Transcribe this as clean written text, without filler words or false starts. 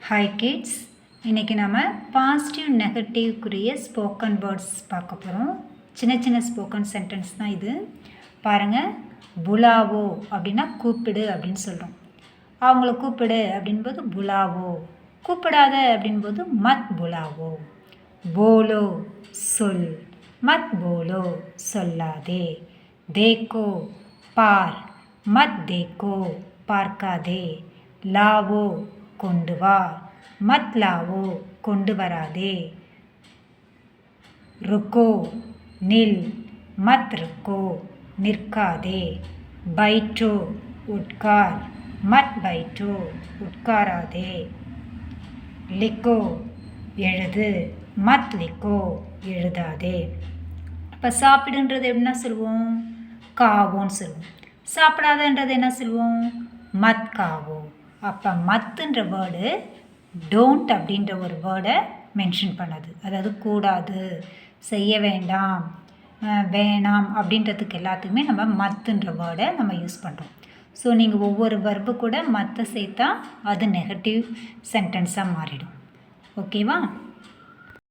Hi kids, இன்றைக்கி நம்ம positive நெகட்டிவ்க்குரிய spoken words பார்க்க போகிறோம். சின்ன சின்ன ஸ்போக்கன் சென்டென்ஸ் தான் இது. பாருங்கள், புலாவோ அப்படின்னா கூப்பிடு அப்படின்னு சொல்கிறோம். அவங்கள கூப்பிடு அப்படின்போது புலாவோ, கூப்பிடாத அப்படின்போது மத் புலாவோ. போலோ சொல், மத் போலோ சொல்லாதே. தேக்கோ பார், மத் தேக்கோ பார்க்காதே. லாவோ கொண்டு வா, மத் லாவோ கொண்டு வராதே. ருக்கோ நில், மத் ருக்கோ நிற்காதே. பைட்டோ உட்கார், மத் பைட்டோ உட்காராதே. லிக்கோ எழுது, மத் லிக்கோ எழுதாதே. இப்போ சாப்பிடுன்றது எப்படின்னா சொல்லுவோம், காவோன்னு சொல்லுவோம். சாப்பிடாதன்றது என்ன சொல்லுவோம், மத் காவோ. அப்போ மத்துன்ற வேர்டு டோன்ட் அப்படின்ற ஒரு வேர்டை மென்ஷன் பண்ணுது. அதாவது கூடாது, செய்ய வேண்டாம், வேணாம் அப்படின்றதுக்கு எல்லாத்துக்குமே நம்ம மத்துன்ற வேர்டை நம்ம யூஸ் பண்ணுறோம். ஸோ நீங்கள் ஒவ்வொரு வர்பு கூட மத்தை சேர்த்தா அது நெகட்டிவ் சென்டென்ஸாக மாறிடும். ஓகேவா?